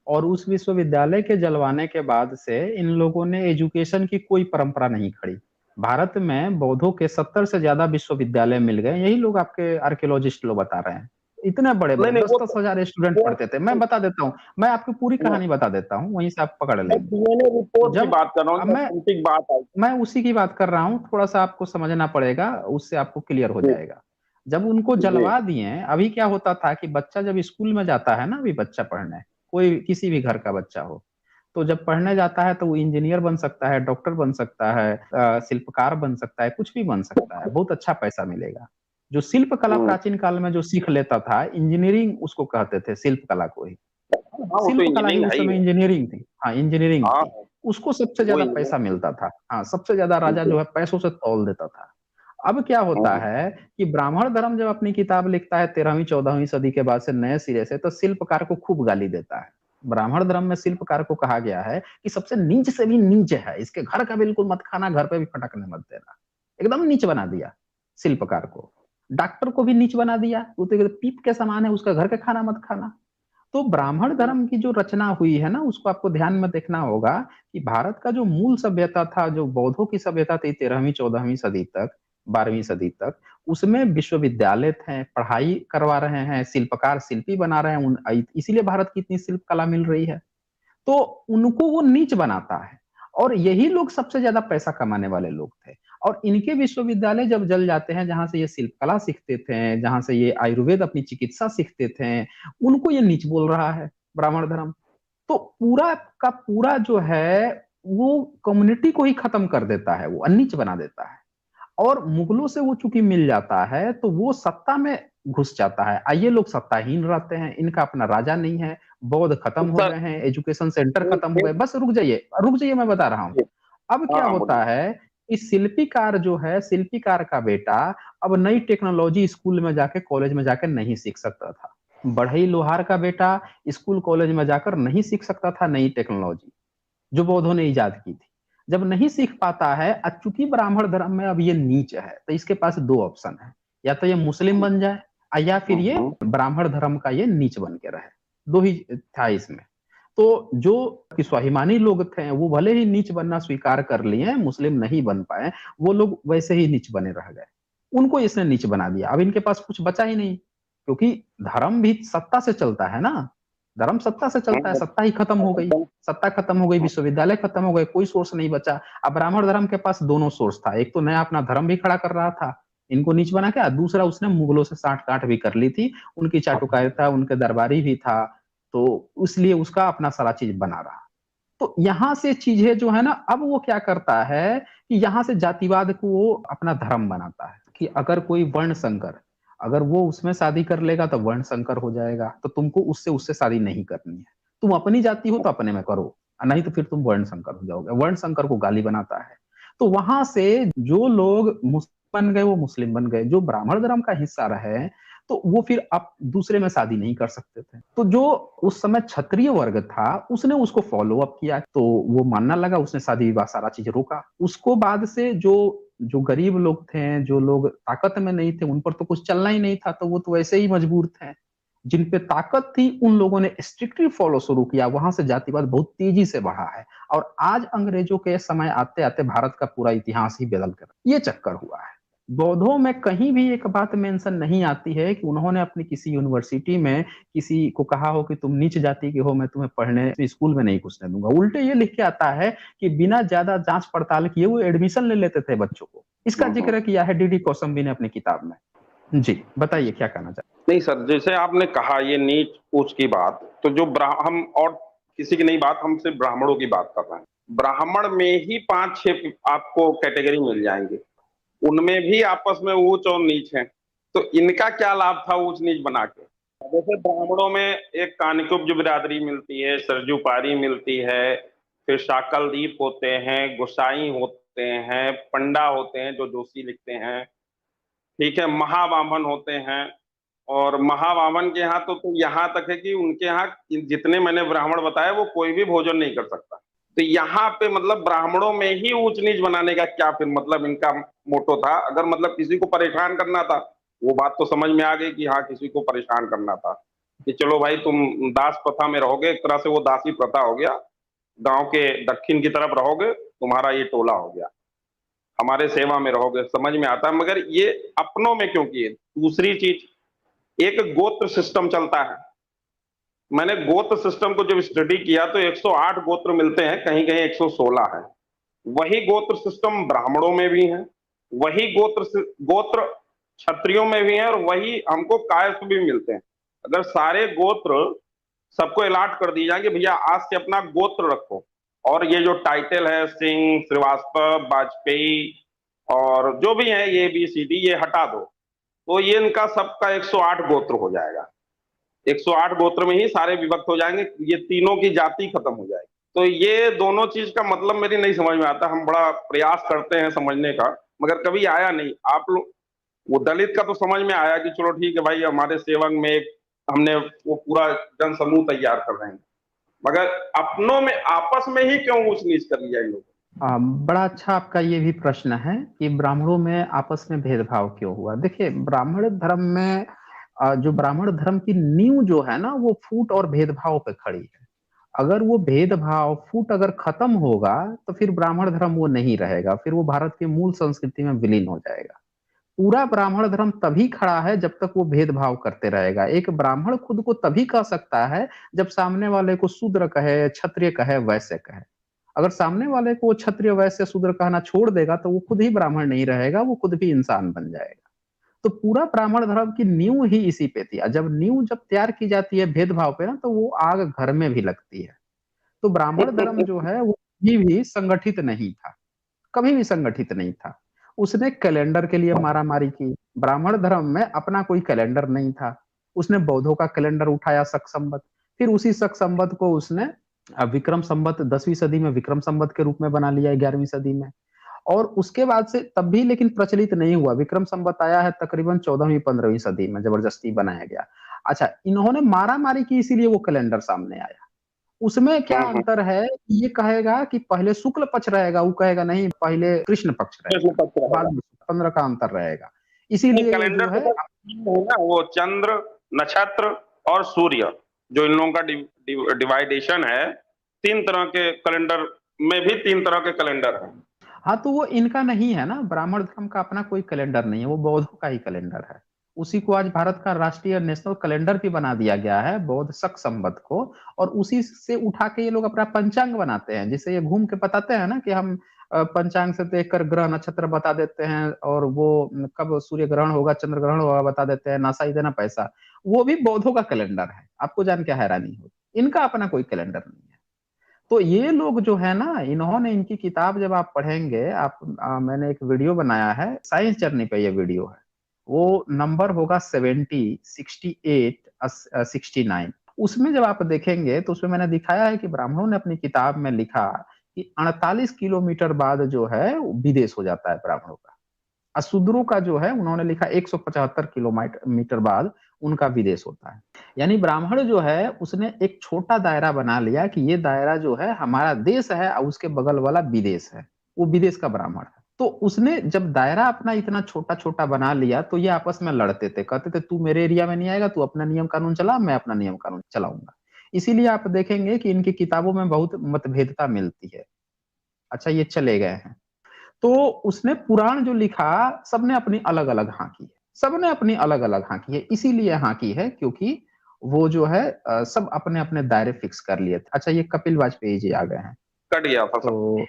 और उस विश्वविद्यालय के जलवाने के बाद से इन लोगों ने एजुकेशन की कोई परंपरा नहीं खड़ी। भारत में बौद्धों के 70 से ज्यादा विश्वविद्यालय मिल गए, यही लोग आपके आर्कियोलॉजिस्ट लोग बता रहे हैं। इतने बड़े नहीं बड़े नहीं, दस दस हजार स्टूडेंट पढ़ते थे। मैं बता देता हूँ, मैं आपकी पूरी वो कहानी बता देता हूँ, वहीं से आप पकड़ मैं लेंगे। डीएनए रिपोर्ट की जब बात कर रहा हूँ, अब जो अथेंटिक बात आई। मैं उसी की बात कर रहा हूँ, थोड़ा सा आपको समझना पड़ेगा, उससे आपको क्लियर हो जी जाएगा। जब उनको जी जलवा दिए, अभी क्या होता था कि बच्चा जब स्कूल में जाता है ना, अभी बच्चा पढ़ने, कोई किसी भी घर का बच्चा हो, तो जब पढ़ने जाता है तो वो इंजीनियर बन सकता है, डॉक्टर बन सकता है, शिल्पकार बन सकता है, कुछ भी बन सकता है, बहुत अच्छा पैसा मिलेगा। जो शिल्प कला प्राचीन काल में जो सीख लेता था, इंजीनियरिंग उसको कहते थे, शिल्प कला को ही। हाँ वो तो शिल्प कला ही इंजीनियरिंग उस है ही समय है। इंजीनियरिंग थी, हाँ इंजीनियरिंग हाँ थी। उसको सबसे वो ज्यादा पैसा इंजीनियरिंग। मिलता था, हाँ सबसे ज्यादा राजा जो है पैसों से तौल देता था। अब क्या होता है कि ब्राह्मण धर्म जब अपनी किताब लिखता है 13वीं 14वीं सदी के बाद से नए सिरे से, तो शिल्पकार को खूब गाली देता है। ब्राह्मण धर्म में शिल्पकार को कहा गया है कि सबसे नीच से भी नीच है, इसके घर का बिल्कुल मत खाना, घर पे भी फटकने मत देना। एकदम नीच बना दिया शिल्पकार को। डॉक्टर को भी नीच बना दिया, वो तो पीप के समान है, उसका घर का खाना मत खाना। तो ब्राह्मण धर्म की जो रचना हुई है ना, उसको आपको ध्यान में देखना होगा कि भारत का जो मूल सभ्यता था, जो बौद्धों की सभ्यता थी 13वीं 14वीं सदी तक, 12वीं सदी तक, उसमें विश्वविद्यालय थे, पढ़ाई करवा रहे हैं, शिल्पकार शिल्पी बना रहे हैं, इसीलिए भारत की इतनी शिल्प कला मिल रही है। तो उनको वो नीच बनाता है, और यही लोग सबसे ज्यादा पैसा कमाने वाले लोग थे। और इनके विश्वविद्यालय जब जल जाते हैं, जहां से ये शिल्प कला सीखते थे, जहां से ये आयुर्वेद अपनी चिकित्सा सीखते थे, उनको ये नीच बोल रहा है ब्राह्मण धर्म। तो पूरा का पूरा जो है वो कम्युनिटी को ही खत्म कर देता है, वो अनीच बना देता है। और मुगलों से वो चूंकि मिल जाता है, तो वो सत्ता में घुस जाता है। ये लोग सत्ताहीन रहते हैं, इनका अपना राजा नहीं है, बौद्ध खत्म हो सर गए हैं, एजुकेशन सेंटर खत्म हो फिर गए। बस रुक जाइए, मैं बता रहा हूँ। अब हाँ क्या हाँ होता बोलिए। है कि शिल्पीकार जो है, शिल्पीकार का बेटा अब नई टेक्नोलॉजी स्कूल में जाके, कॉलेज में जाके नहीं सीख सकता था। बढ़ई लोहार का बेटा स्कूल कॉलेज में जाकर नहीं सीख सकता था नई टेक्नोलॉजी जो बौद्धों ने इजाद की थी। जब नहीं सीख पाता है, चूंकि ब्राह्मण धर्म में अब ये नीच है, तो इसके पास दो ऑप्शन है, या तो ये मुस्लिम बन जाए, या फिर ये हम्म, ब्राह्मण धर्म का ये नीच बन के रहे। दो ही था इसमें। तो जो कि स्वाभिमानी लोग थे, वो भले ही नीच बनना स्वीकार कर लिए, मुस्लिम नहीं बन पाए, वो लोग वैसे ही नीच बने रह गए। उनको इसने नीच बना दिया। अब इनके पास कुछ बचा ही नहीं, क्योंकि धर्म भी सत्ता से चलता है ना। धर्म सत्ता से चलता है, हम्म, सत्ता ही खत्म हो गई। सत्ता खत्म हो गई, विश्वविद्यालय खत्म हो गए, कोई सोर्स नहीं बचा। अब ब्राह्मण धर्म के पास दोनों सोर्स था, एक तो नया अपना धर्म भी खड़ा कर रहा था इनको नीच बना के, दूसरा उसने मुगलों से साठ गांठ भी कर ली थी, उनकी चाटुकारिता, उनके दरबारी भी था, तो इसलिए उसका अपना सारा चीज बना रहा। तो यहां से चीजें जो है ना, अब वो क्या करता है कि यहां से जातिवाद को वो अपना धर्म बनाता है कि अगर कोई वर्ण संकर, अगर वो उसमें शादी कर लेगा तो वर्ण संकर हो जाएगा, तो तुमको उससे उससे शादी नहीं करनी है। तुम अपनी जाति हो तो अपने में करो, नहीं तो फिर तुम वर्ण संकर हो जाओगे। वर्ण संकर को गाली बनाता है। तो वहां से जो लोग मुस्लिम बन गए वो मुस्लिम बन गए, जो ब्राह्मण धर्म का हिस्सा रहे तो वो फिर अब दूसरे में शादी नहीं कर सकते थे। तो जो उस समय क्षत्रिय वर्ग था, उसने उसको फॉलो अप किया, तो वो मानना लगा, उसने शादी विवाह सारा चीज रोका। उसको बाद से जो जो गरीब लोग थे, जो लोग ताकत में नहीं थे, उन पर तो कुछ चलना ही नहीं था, तो वो तो वैसे ही मजबूर थे। जिन पे ताकत थी उन लोगों ने स्ट्रिक्टली फॉलो शुरू किया, वहां से जातिवाद बहुत तेजी से बढ़ा है। और आज अंग्रेजों के समय आते आते भारत का पूरा इतिहास ही बदल कर ये चक्कर हुआ है। बौद्धों में कहीं भी एक बात मेंशन नहीं आती है कि उन्होंने अपनी किसी यूनिवर्सिटी में किसी को कहा हो कि तुम नीच जाति के हो, मैं तुम्हें पढ़ने स्कूल में नहीं घुसने दूंगा। उल्टे ये लिख के आता है कि बिना ज्यादा जांच पड़ताल किए वो एडमिशन ले लेते थे बच्चों को। इसका हम्म। जिक्र किया है डीडी कौसम्बी ने अपनी किताब में। जी बताइए क्या कहना चाहते नहीं सर, जैसे आपने कहा ये नीच ऊंच की बात, तो जो हम और किसी की नहीं बात, हम सिर्फ ब्राह्मणों की बात कर रहे हैं। ब्राह्मण में ही 5-6 आपको कैटेगरी मिल जाएंगे, उनमें भी आपस में ऊंच और नीच है। तो इनका क्या लाभ था ऊंच नीच बना के? जैसे ब्राह्मणों में एक कानिकुब्ज बिरादरी मिलती है, सरजूपारी मिलती है, फिर शाकलदीप होते हैं, गोसाई होते हैं, पंडा होते हैं जो जोशी लिखते हैं, ठीक है, महावामन होते हैं। और महावामन के यहाँ तो यहाँ तक है कि उनके यहाँ जितने मैंने ब्राह्मण बताए वो कोई भी भोजन नहीं कर सकता। तो यहाँ पे मतलब ब्राह्मणों में ही ऊंच नीच बनाने का क्या फिर मतलब इनका मोटो था? अगर मतलब किसी को परेशान करना था, वो बात तो समझ में आ गई कि हाँ किसी को परेशान करना था, कि चलो भाई तुम दास प्रथा में रहोगे, एक तरह से वो दासी प्रथा हो गया, गांव के दक्षिण की तरफ रहोगे, तुम्हारा ये टोला हो गया, हमारे सेवा में रहोगे, समझ में आता है। मगर ये अपनों में क्यों किए? दूसरी चीज, एक गोत्र सिस्टम चलता है। मैंने गोत्र सिस्टम को जब स्टडी किया तो 108 गोत्र मिलते हैं, कहीं कहीं 116 है। वही गोत्र सिस्टम ब्राह्मणों में भी है, वही गोत्र क्षत्रियों में भी है, और वही हमको कायस्थ भी मिलते हैं। अगर सारे गोत्र सबको अलॉट कर दी जाए कि भैया आज से अपना गोत्र रखो, और ये जो टाइटल है सिंह, श्रीवास्तव, वाजपेयी और जो भी है ये बी सी डी, ये हटा दो। तो ये इनका सबका 108 गोत्र हो जाएगा। 108 गोत्र में ही सारे विभक्त हो जाएंगे, ये तीनों की जाति खत्म हो जाएगी। तो ये दोनों चीज का मतलब मेरी नहीं समझ में आता। हम बड़ा प्रयास करते हैं समझने का, मगर कभी आया नहीं। आप लोग, वो दलित का तो समझ में आया कि चलो ठीक है भाई, हमारे सेवक में एक हमने वो पूरा जन समूह तैयार कर रहे हैं, मगर अपनों में आपस में ही क्यों ऊंच नीच कर लिया इन लोगों। बड़ा अच्छा आपका ये भी प्रश्न है कि ब्राह्मणों में आपस में भेदभाव क्यों हुआ। देखिए, ब्राह्मण धर्म में जो ब्राह्मण धर्म की नींव जो है ना, वो फूट और भेदभाव पे खड़ी है। अगर वो भेदभाव फूट अगर खत्म होगा तो फिर ब्राह्मण धर्म वो नहीं रहेगा, फिर वो भारत की मूल संस्कृति में विलीन हो जाएगा। पूरा ब्राह्मण धर्म तभी खड़ा है जब तक वो भेदभाव करते रहेगा। एक ब्राह्मण खुद को तभी कह सकता है जब सामने वाले को शूद्र कहे, क्षत्रिय कहे, वैश्य कहे। अगर सामने वाले को क्षत्रिय, वैश्य, शूद्र कहना छोड़ देगा तो वो खुद ही ब्राह्मण नहीं रहेगा, वो खुद भी इंसान बन जाएगा। तो पूरा ब्राह्मण धर्म की नींव ही इसी पे थी। जब नींव जब तैयार की जाती है भेदभाव पे ना, तो वो आग घर में भी लगती है। तो ब्राह्मण धर्म जो है वो कभी भी संगठित नहीं था, कभी भी संगठित नहीं था। उसने कैलेंडर के लिए मारामारी की। ब्राह्मण धर्म में अपना कोई कैलेंडर नहीं था। उसने बौद्धों का कैलेंडर उठाया, शक संवत। फिर उसी शक संवत को उसने विक्रम संवत 10वीं सदी में विक्रम संवत के रूप में बना लिया, 11वीं सदी में। और उसके बाद से तब भी लेकिन प्रचलित नहीं हुआ। विक्रम संवत आया है तकरीबन 14वीं 15वीं सदी में, जबरदस्ती बनाया गया। अच्छा, इन्होंने मारा मारी की, इसीलिए वो कैलेंडर सामने आया। उसमें क्या अंतर है, ये कहेगा कि पहले शुक्ल पक्ष रहेगा, वो कहेगा नहीं पहले कृष्ण पक्ष रहेगा, बाद में 15 का अंतर रहेगा। इसीलिए ये जो कैलेंडर है, तो है ना, वो चंद्र, नक्षत्र और सूर्य, जो इन लोगों का डिवाइडेशन है। 3 तरह के कैलेंडर में भी 3 तरह के कैलेंडर हैं। हाँ तो वो इनका नहीं है ना, ब्राह्मण धर्म का अपना कोई कैलेंडर नहीं है, वो बौद्धों का ही कैलेंडर है। उसी को आज भारत का राष्ट्रीय नेशनल कैलेंडर भी बना दिया गया है, बौद्ध शक संवत को। और उसी से उठा के ये लोग अपना पंचांग बनाते हैं, जिसे ये घूम के बताते हैं ना कि हम पंचांग से देखकर ग्रह नक्षत्र बता देते हैं, और वो कब सूर्य ग्रहण होगा, चंद्र ग्रहण होगा बता देते हैं, नासा ही देना पैसा। वो भी बौद्धों का कैलेंडर है। आपको जान के हैरानी हो, इनका अपना कोई कैलेंडर नहीं है। तो ये लोग जो है ना, इन्होंने, इनकी किताब जब आप पढ़ेंगे, आप मैंने एक वीडियो बनाया है, साइंस जर्नी पे ये वीडियो है। वो नंबर होगा 70, 68, 69। उसमें जब आप देखेंगे तो उसमें मैंने दिखाया है कि ब्राह्मणों ने अपनी किताब में लिखा कि 48 किलोमीटर बाद जो है विदेश हो जाता है ब्राह्मणों का। अशूद्रों का जो है उन्होंने लिखा 175 किलोमीटर बाद उनका विदेश होता है। यानी ब्राह्मण जो है उसने एक छोटा दायरा बना लिया कि ये दायरा जो है हमारा देश है और उसके बगल वाला विदेश है, वो विदेश का ब्राह्मण है। तो उसने जब दायरा अपना इतना छोटा छोटा बना लिया तो ये आपस में लड़ते थे, कहते थे तू मेरे एरिया में नहीं आएगा, तू अपना नियम कानून चला, मैं अपना नियम कानून चलाऊंगा। इसीलिए आप देखेंगे कि इनकी किताबों में बहुत मतभेदता मिलती है। अच्छा, ये चले गए हैं। तो उसने पुराण जो लिखा, सबने अपनी अलग अलग हाँ की है, सबने अपनी अलग अलग हाँ की है। इसीलिए हाँ की है क्योंकि वो जो है सब अपने अपने दायरे फिक्स कर लिए थे। अच्छा, ये कपिल वाजपेयी जी आ गए हैं। कट गया था सब। तो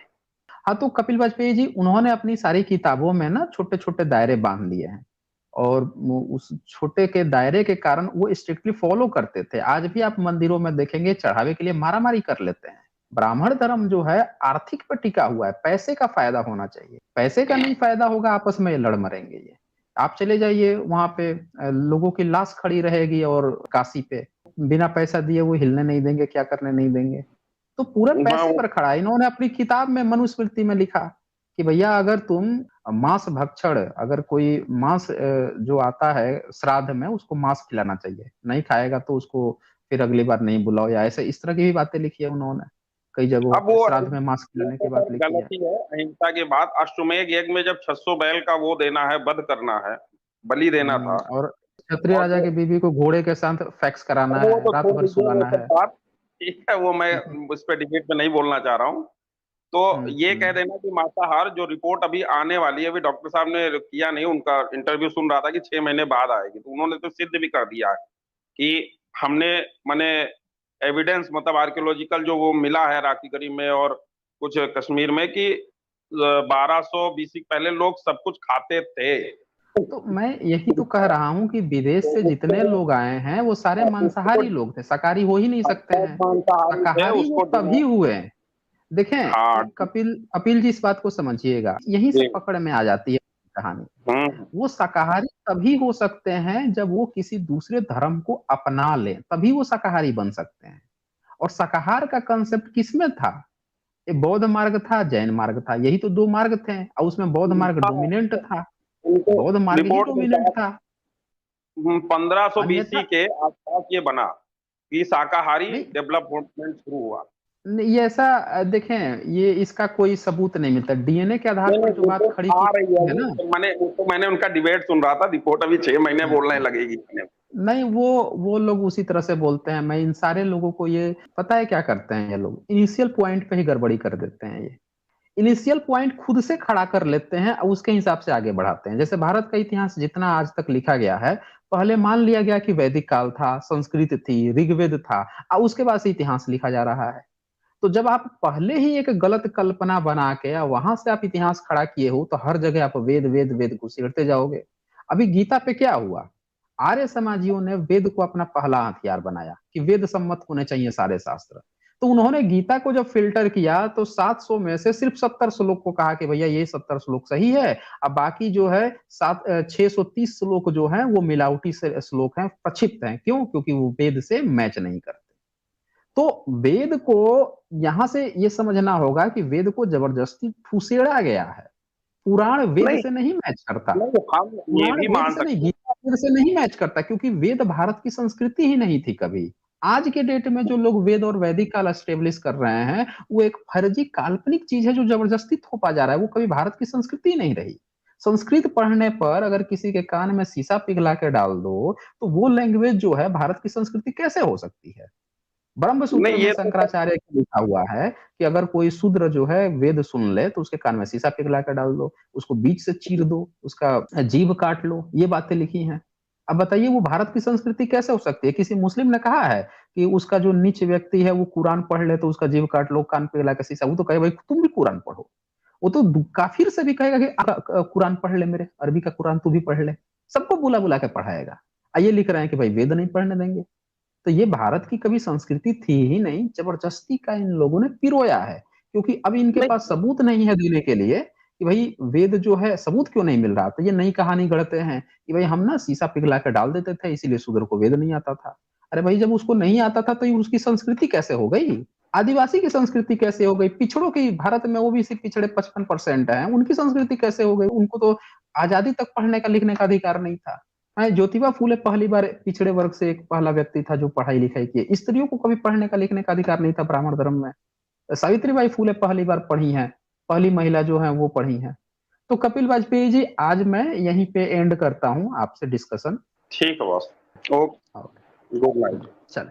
हाँ, तो कपिल वाजपेयी जी उन्होंने अपनी सारी किताबों में ना छोटे छोटे दायरे बांध लिए हैं, और उस छोटे के दायरे के कारण वो स्ट्रिक्टली फॉलो करते थे। आज भी आप मंदिरों में देखेंगे चढ़ावे के लिए मारामारी कर लेते हैं। ब्राह्मण धर्म जो है आर्थिक पर टिका हुआ है, पैसे का फायदा होना चाहिए। पैसे का नहीं फायदा होगा, आपस में लड़ मरेंगे ये। आप चले जाइए वहां पे, लोगों की लाश खड़ी रहेगी, और काशी पे बिना पैसा दिए वो हिलने नहीं देंगे, क्या करने नहीं देंगे। तो पूरा पैसे हाँ, पर खड़ा है। इन्होंने अपनी किताब में मनुस्मृति में लिखा कि भैया अगर तुम मांस भक्षण, अगर कोई मांस जो आता है श्राद्ध में, उसको मांस खिलाना चाहिए, नहीं खाएगा तो उसको फिर अगली बार नहीं बुलाओ, या ऐसे इस तरह की भी बातें लिखी है उन्होंने। कई जगहों अब पे वो श्राद्ध में मांस खिलाने की बात लिखी है। गलती है अहिंसा की बात। अश्वमेध यज्ञ में जब 600 बैल का वो देना है, वध करना है, बलि देना था। और क्षत्रिय और राजा की बीवी को घोड़े के साथ फैक्स कराना वो है, तो रात छोड़ भर दीजिए वो सुलाना सब है। बात, ठीक है, वो मैं उस पर डिबेट में नहीं बोलना चाह रहा हूँ। तो ये कह हम्म। देना कि मांसाहार जो रिपोर्ट अभी आने वाली है, अभी डॉक्टर साहब ने किया नहीं, उनका इंटरव्यू सुन रहा था कि 6 महीने बाद आएगी, तो उन्होंने तो सिद्ध भी कर दिया है कि हमने माने एविडेंस, मतलब आर्कियोलॉजिकल जो वो मिला है राखी गढ़ी में और कुछ कश्मीर में, कि 1200 BC पहले लोग सब कुछ खाते थे। तो मैं यही तो कह रहा हूँ कि विदेश से जितने लोग आए हैं वो सारे मांसाहारी लोग थे, शाकाहारी हो ही नहीं सकते हैं। मांसाहारी थे, शाकाहारी वो उसको तभी हुए। देखें, हाँ कपिल कपिल जी इस बात को समझिएगा, यहीं से जी। पकड़ में आ जाती है कहानी। हम्म। वो शाकाहारी तभी हो सकते हैं जब वो किसी दूसरे धर्म को अपना ले, तभी वो शाकाहारी बन सकते हैं। और शाकाहार का कंसेप्ट किसमें था? ये बौद्ध मार्ग था, जैन मार्ग था, यही तो दो मार्ग थे और उसमें बौद्ध मार्ग हाँ, डोमिनेंट था। उनको बौद्ध मार्ग ही रिपोर्ट में डोमिनेंट था। 1500 अन्यथा बीसी के आसपास ये बना कि शाकाहारी नहीं, डेवलपमेंट शुरू हुआ। नहीं, ये ऐसा देखें, ये इसका कोई सबूत नहीं मिलता। डीएनए के आधार नहीं पर नहीं, जो बात रिपोर्ट खड़ी आ की रही है है वो ना। तो मैंने उनका डिबेट सुन रहा था। रिपोर्ट अभी 6 महीने बोलने हम्म। लगेगी। नहीं, वो लोग उसी तरह से बोलते हैं। मैं इन सारे लोगों को ये पता है क्या करते हैं, ये लोग इनिशियल पॉइंट पे ही गड़बड़ी कर देते हैं। ये इनिशियल पॉइंट खुद से खड़ा कर लेते हैं और उसके हिसाब से आगे बढ़ाते हैं। जैसे भारत का इतिहास जितना आज तक लिखा गया है, पहले मान लिया गया कि वैदिक काल था, संस्कृत थी, ऋग्वेद था, और उसके बाद से इतिहास लिखा जा रहा है। तो जब आप पहले ही एक गलत कल्पना बना के और वहां से आप इतिहास खड़ा किए हो, तो हर जगह आप वेद वेद वेद घुसेड़ते जाओगे। अभी गीता पे क्या हुआ? आर्य समाजियों ने वेद को अपना पहला हथियार बनाया कि वेद सम्मत होने चाहिए सारे शास्त्र। तो उन्होंने गीता को जब फिल्टर किया तो 700 में से सिर्फ 70 श्लोक को कहा कि भैया ये 70 श्लोक सही है। अब बाकी जो है 630 श्लोक जो है वो मिलावटी श्लोक हैं, प्रक्षिप्त हैं। क्यों? क्योंकि वो वेद से मैच नहीं करते। तो वेद को यहां से ये समझना होगा कि वेद को जबरदस्ती ठुसेड़ा गया है। पुराण वेद नहीं से नहीं मैच करता। नहीं, हम ये पुराण भी वेद मान से नहीं, सकते गीता वेद से नहीं मैच करता, क्योंकि वेद भारत की संस्कृति ही नहीं थी कभी। आज के डेट में जो लोग वेद और वैदिक काल स्टेब्लिश कर रहे हैं, वो एक फर्जी काल्पनिक चीज है जो जबरदस्ती थोपा जा रहा है। वो कभी भारत की संस्कृति ही नहीं रही। संस्कृत पढ़ने पर अगर किसी के कान में शीशा पिघला के डाल दो, तो वो लैंग्वेज जो है भारत की संस्कृति कैसे हो सकती है? ब्रह्म हैं। सूत्र नहीं में ये तो शंकराचार्य का लिखा हुआ है कि अगर कोई शूद्र जो है वेद सुन ले तो उसके कान में शीशा पिघला कर डाल दो, उसको बीच से चीर दो, उसका जीभ काट लो। ये बातें लिखी हैं। अब बताइए वो भारत की संस्कृति कैसे हो सकती है? किसी मुस्लिम ने कहा है कि उसका जो नीच व्यक्ति है वो कुरान पढ़ ले तो उसका जीभ काट लो, कान पिघला के शीशा? वो तो कहे भाई तुम भी कुरान पढ़ो। वो तो काफिर से भी कहेगा कि कुरान पढ़ ले, मेरे अरबी का कुरान तू भी पढ़ ले। सबको बुला बुला के पढ़ाएगा। ये लिख रहे हैं कि भाई वेद नहीं पढ़ने देंगे। तो ये भारत की कभी संस्कृति थी ही नहीं, जबरदस्ती का इन लोगों ने पिरोया है। क्योंकि अब इनके नहीं पास सबूत नहीं है देने के लिए कि भाई वेद जो है, सबूत क्यों नहीं मिल रहा। तो ये नई कहानी गढ़ते हैं कि भाई हम ना शीशा पिघला कर डाल देते थे इसीलिए शूद्र को वेद नहीं आता था। अरे भाई जब उसको नहीं आता था तो ये उसकी संस्कृति कैसे हो गई? आदिवासी की संस्कृति कैसे हो गई? पिछड़ों की, भारत में ओबीसी पिछड़े 55% है, उनकी संस्कृति कैसे हो गई? उनको तो आजादी तक पढ़ने का लिखने का अधिकार नहीं था। ज्योतिबा फूले पहली बार पिछड़े वर्ग से एक पहला व्यक्ति था जो पढ़ाई लिखाई किए। स्त्रियों को कभी पढ़ने का लिखने का अधिकार नहीं था ब्राह्मण धर्म में। सावित्रीबाई फूले पहली बार पढ़ी हैं, पहली महिला जो है वो पढ़ी हैं। तो कपिल वाजपेयी जी, आज मैं यहीं पे एंड करता हूं आपसे डिस्कशन। ठीक है बॉस। ओके। Good night. चल।